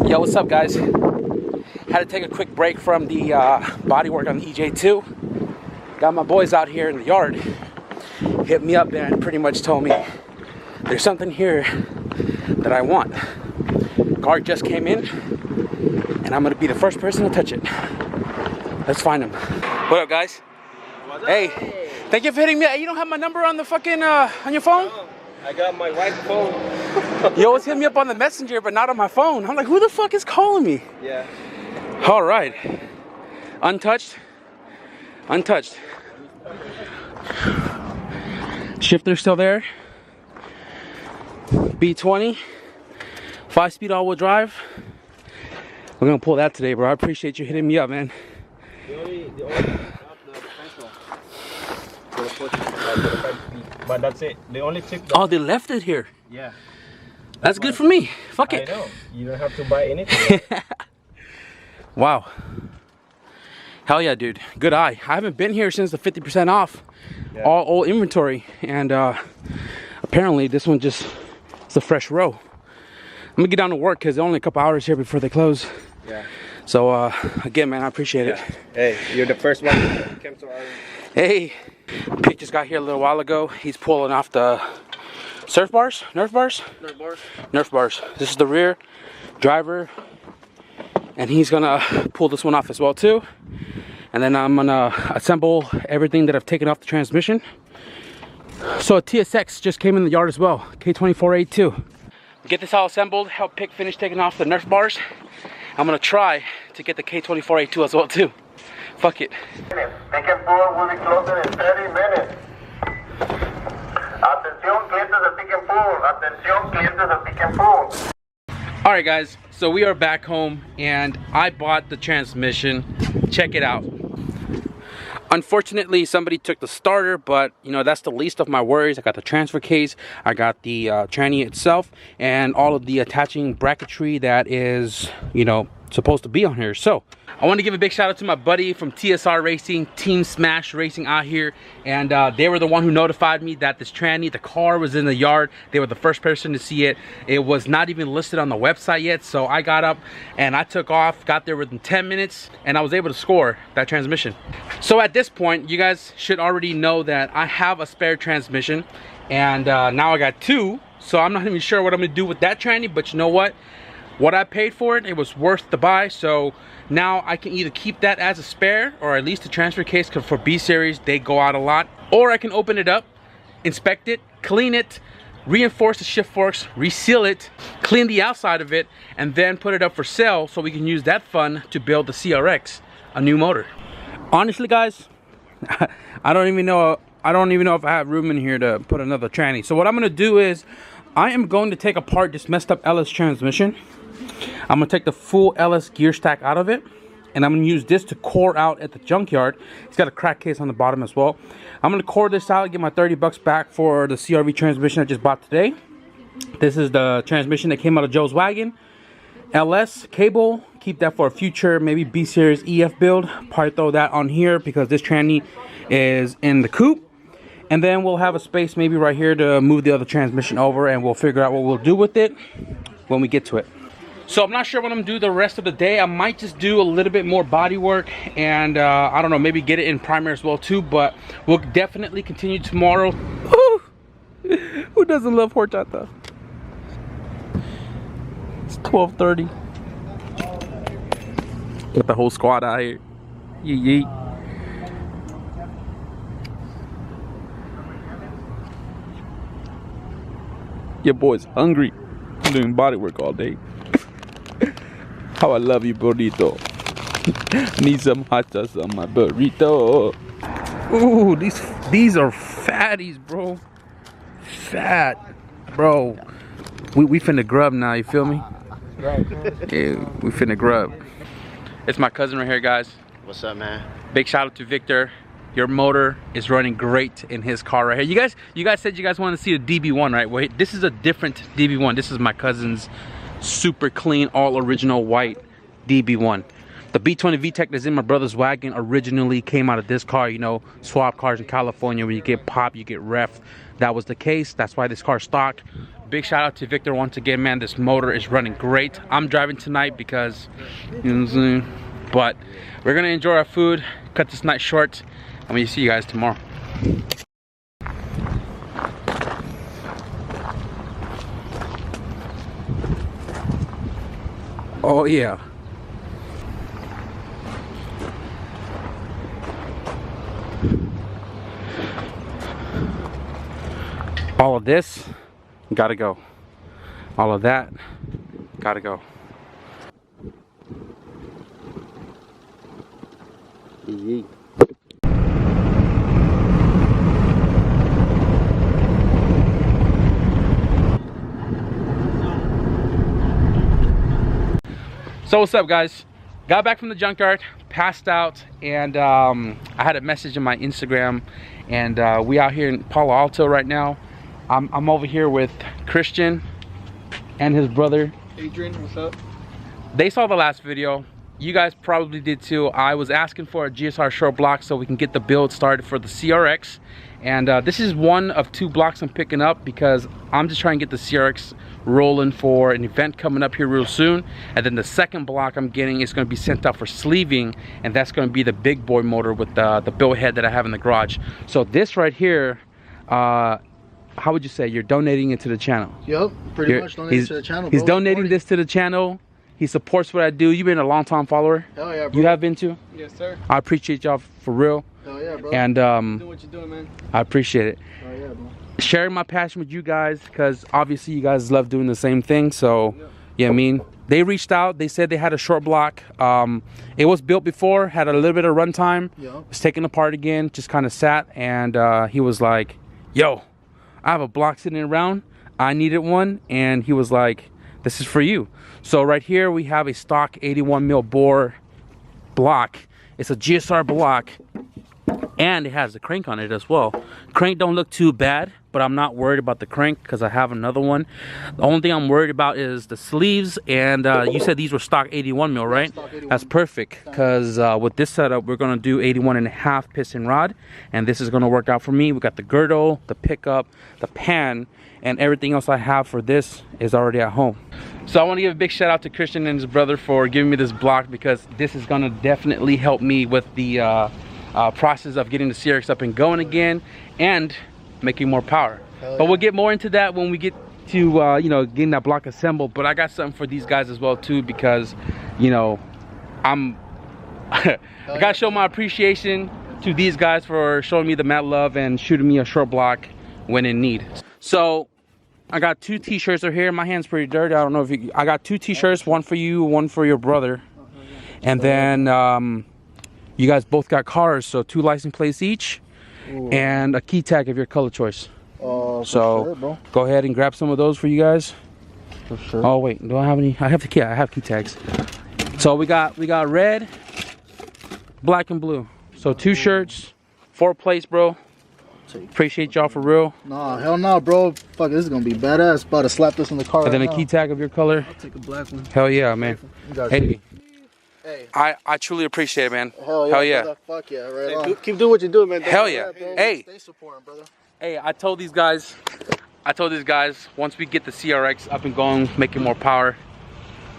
Yo, what's up, guys? Had to take a quick break from the bodywork on the EJ2. Got my boys out here in the yard. Hit me up and pretty much told me there's something here that I want. Car just came in, and I'm gonna be the first person to touch it. Let's find him. What up, guys? What's up? Hey, thank you for hitting me. You don't have my number on the fucking on your phone? No, I got my wife's phone. You always hit me up on the messenger, but not on my phone. I'm like, who the fuck is calling me? Yeah. All right. Untouched. Untouched. Shifter still there. B20. 5-speed all-wheel drive. We're gonna pull that today, bro. I appreciate you hitting me up, man. The only but that's it. They only took the... Oh, they left it here. Yeah. That's good for me. Fuck it. I know. You don't have to buy anything. Wow. Hell yeah, dude. Good eye. I haven't been here since the 50% off. Yeah. All old inventory. And apparently this one just is a fresh row. I'm gonna get down to work because they're only a couple hours here before they close. Yeah. So again, man, I appreciate it. Hey, you're the first one who came to our... Hey, Pete just got here a little while ago. He's pulling off the surf bars, Nerf bars? Nerf bars. Nerf bars. This is the rear driver, and he's gonna pull this one off as well too. And then I'm gonna assemble everything that I've taken off the transmission. So a TSX just came in the yard as well, K2482. Get this all assembled, help Pick finish taking off the Nerf bars. I'm gonna try to get the K2482 as well too. Fuck it. Pick and pull will be closing in 30 minutes. Atención, clientes de pick and pull. Atención, clientes de pick and pull. All right, guys. So we are back home, and I bought the transmission. Check it out. Unfortunately, somebody took the starter, but you know, that's the least of my worries. I got the transfer case, I got the tranny itself, and all of the attaching bracketry that is, you know, supposed to be on here. So I want to give a big shout out to my buddy from TSR Racing, Team Smash Racing out here, and they were the one who notified me that this tranny, the car was in the yard. They were the first person to see it. It was not even listed on the website yet, so I got up and I took off, got there within 10 minutes, and I was able to score that transmission. So at this point, you guys should already know that I have a spare transmission, and now I got two, so I'm not even sure what I'm gonna do with that tranny, but you know what? What I paid for it, it was worth the buy. So now I can either keep that as a spare, or at least the transfer case, because for B series they go out a lot, or I can open it up, inspect it, clean it, reinforce the shift forks, reseal it, clean the outside of it, and then put it up for sale so we can use that fund to build the CRX, a new motor. Honestly, guys, I don't even know if I have room in here to put another tranny. So what I'm gonna do is I am going to take apart this messed up LS transmission. I'm gonna take the full LS gear stack out of it, and I'm gonna use this to core out at the junkyard. It's got a crack case on the bottom as well. I'm gonna core this out, get my 30 bucks back for the CRV transmission I just bought today. This is the transmission that came out of Joe's wagon. LS cable, keep that for a future, maybe B series EF build. Probably throw that on here because this tranny is in the coupe. And then we'll have a space maybe right here to move the other transmission over, and we'll figure out what we'll do with it when we get to it. So I'm not sure what I'm gonna do the rest of the day. I might just do a little bit more body work, and I don't know, maybe get it in primer as well too, but we'll definitely continue tomorrow. Who doesn't love horchata? It's 12:30. Got the whole squad out here. Yee. Your boy's hungry. I'm doing body work all day. How I love you, burrito. Need some hot sauce on my burrito. Ooh, these are fatties, bro. Fat, bro. We finna grub now. You feel me? Right. Yeah, we finna grub. It's my cousin right here, guys. What's up, man? Big shout out to Victor. Your motor is running great in his car right here. You guys said you guys wanted to see the DB1, right? Well, this is a different DB1. This is my cousin's super clean, all original white DB1. The B20 VTEC that's in my brother's wagon originally came out of this car. You know, swap cars in California, when you get pop, you get ref. That was the case. That's why this car's stock. Big shout out to Victor once again, man. This motor is running great. I'm driving tonight because, you know what I'm saying? But we're gonna enjoy our food, cut this night short, and we'll see you guys tomorrow. Oh yeah. All of this gotta go. All of that gotta go. Yee. So what's up, guys? Got back from the junkyard, passed out, and I had a message in my Instagram, and we out here in Palo Alto right now. I'm over here with Christian and his brother Adrian. What's up? They saw the last video. You guys probably did too. I was asking for a GSR short block so we can get the build started for the CRX, and this is one of 2 blocks I'm picking up because I'm just trying to get the CRX rolling for an event coming up here real soon. And then the second block I'm getting is going to be sent out for sleeving, and that's going to be the big boy motor with the build head that I have in the garage. So this right here, how would you say you're donating it to the channel? Yep, pretty much donating to the channel, bro. He's donating this to the channel. He supports what I do. You've been a long time follower. Hell yeah, bro. You have been too? Yes, sir. I appreciate y'all for real. Hell yeah, bro. And doing what you're doing, man. I appreciate it. Hell yeah, bro. Sharing my passion with you guys, because obviously you guys love doing the same thing. So yeah, I mean, they reached out. They said they had a short block. It was built before, had a little bit of runtime. Yeah. Was taken apart again, just kind of sat, and he was like, yo, I have a block sitting around. I needed one, and he was like, this is for you. So right here we have a stock 81 mil bore block. It's a GSR block, and it has the crank on it as well. Crank don't look too bad, but I'm not worried about the crank because I have another one. The only thing I'm worried about is the sleeves, and you said these were stock 81 mil, right? Stock 81. That's perfect, because with this setup we're going to do 81.5 piston rod, and this is going to work out for me. We got the girdle, the pickup, the pan, and everything else I have for this is already at home. So I want to give a big shout out to Christian and his brother for giving me this block, because this is going to definitely help me with the process of getting the CRX up and going again and making more power. But we'll get more into that when we get to you know, getting that block assembled. But I got something for these guys as well too, because you know, I gotta show my appreciation to these guys for showing me the mad love and shooting me a short block when in need. So I got 2 t-shirts over here. My hand's pretty dirty. I don't know if you, I got 2 t-shirts, one for you, one for your brother. And then you guys both got cars, so 2 license plates each. Ooh. And a key tag of your color choice. So sure, bro. Go ahead and grab some of those for you guys. For sure. Oh wait, do I have any? I have the key. I have key tags. So we got red, black, and blue. So 2 shirts, 4 plates, bro. Appreciate y'all for real. Nah, hell no, bro. Fuck, this is gonna be badass. About to slap this in the car. And then a key tag of your color. I'll take a black one. Hell yeah, man. Hey. Hey. I truly appreciate it, man. Hell yeah. Hell yeah. Brother. Fuck yeah, right on. Keep doing what you're doing, man. Hell yeah. Hey. Stay supporting, brother. Hey, I told these guys, once we get the CRX up and going, making more power,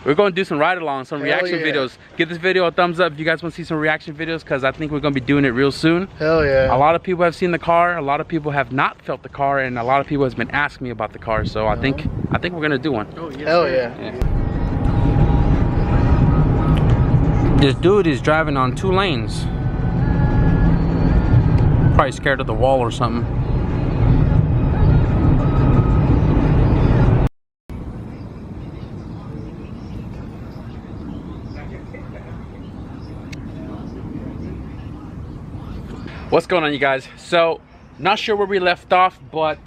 we're going to do some ride-alongs, some reaction videos. Give this video a thumbs up if you guys want to see some reaction videos, because I think we're going to be doing it real soon. Hell yeah. A lot of people have seen the car, a lot of people have not felt the car, and a lot of people has been asking me about the car. So I think we're going to do one. Oh, yes, hell yeah. This dude is driving on 2 lanes. Probably scared of the wall or something. What's going on, you guys? So not sure where we left off, but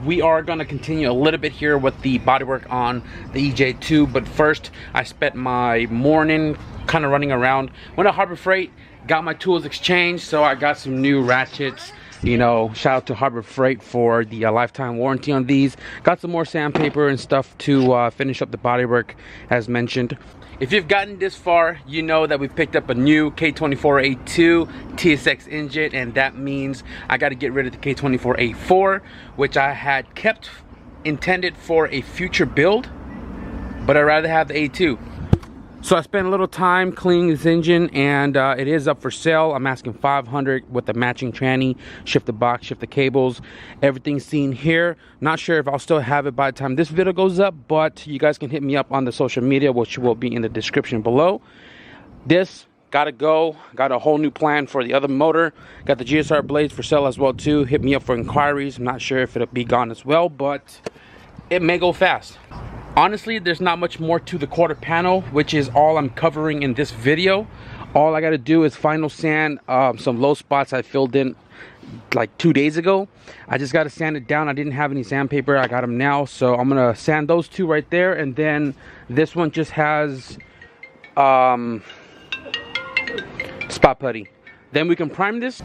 we are going to continue a little bit here with the bodywork on the EJ2. But first, I spent my morning kind of running around. Went to Harbor Freight, got my tools exchanged, so I got some new ratchets, You know, shout out to Harbor Freight for the lifetime warranty on these. Got some more sandpaper and stuff to finish up the bodywork as mentioned. If you've gotten this far, you know that we picked up a new K24A2 TSX engine, and that means I got to get rid of the K24A4, which I had kept intended for a future build, but I'd rather have the A2. So I spent a little time cleaning this engine, and it is up for sale. I'm asking $500 with the matching tranny, shift the box, shift the cables, everything's seen here. Not sure if I'll still have it by the time this video goes up, but you guys can hit me up on the social media, which will be in the description below. This gotta go. Got a whole new plan for the other motor. Got the GSR blades for sale as well too. Hit me up for inquiries. I'm not sure if it'll be gone as well, but it may go fast. Honestly, there's not much more to the quarter panel, which is all I'm covering in this video. All I got to do is final sand some low spots I filled in like 2 days ago. I just got to sand it down. I didn't have any sandpaper. I got them now, so I'm gonna sand those two right there, and then this one just has spot putty. Then we can prime this.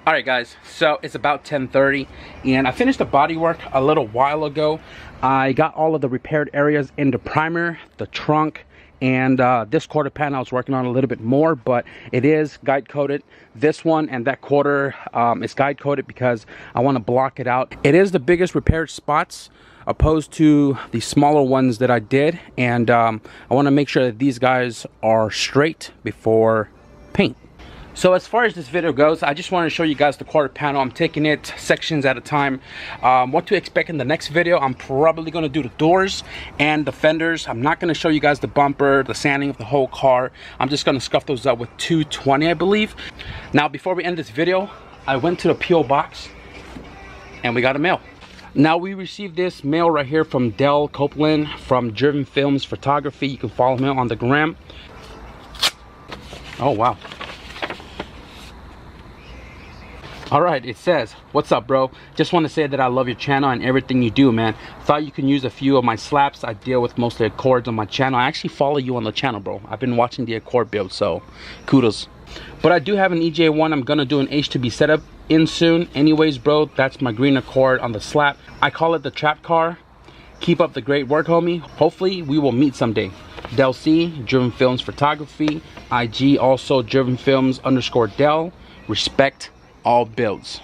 Alright guys, so it's about 10:30 and I finished the bodywork a little while ago. I got all of the repaired areas in the primer, the trunk, and this quarter panel I was working on a little bit more, but it is guide coated. This one and that quarter is guide coated because I want to block it out. It is the biggest repaired spots opposed to the smaller ones that I did, and I want to make sure that these guys are straight before paint. So as far as this video goes, I just want to show you guys the quarter panel. I'm taking it sections at a time. What to expect in the next video, I'm probably going to do the doors and the fenders. I'm not going to show you guys the bumper, the sanding of the whole car. I'm just going to scuff those up with 220, I believe. Now, before we end this video, I went to the P.O. box and we got a mail. Now, we received this mail right here from Dell Copeland from Driven Films Photography. You can follow him on the gram. Oh, wow. Alright, it says, "What's up, bro? Just want to say that I love your channel and everything you do, man. Thought you can use a few of my slaps. I deal with mostly Accords on my channel. I actually follow you on the channel, bro. I've been watching the Accord build, so kudos. But I do have an EJ1 I'm gonna do an H2B setup in soon. Anyways, bro, that's my green Accord on the slap. I call it the trap car. Keep up the great work, homie. Hopefully we will meet someday. Del C, Driven Films Photography. IG also Driven Films _ Del. Respect all builds.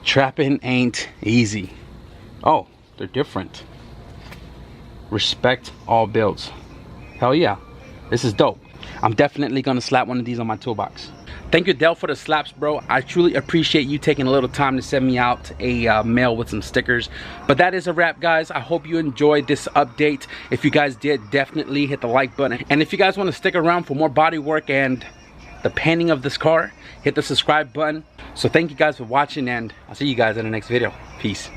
Trapping ain't easy." Oh, they're different. Respect all builds. Hell yeah, this is dope. I'm definitely gonna slap one of these on my toolbox. Thank you, Del, for the slaps, bro. I truly appreciate you taking a little time to send me out a mail with some stickers. But that is a wrap, guys. I hope you enjoyed this update. If you guys did, definitely hit the like button. And if you guys want to stick around for more body work and the painting of this car, hit the subscribe button. So thank you guys for watching, and I'll see you guys in the next video. Peace.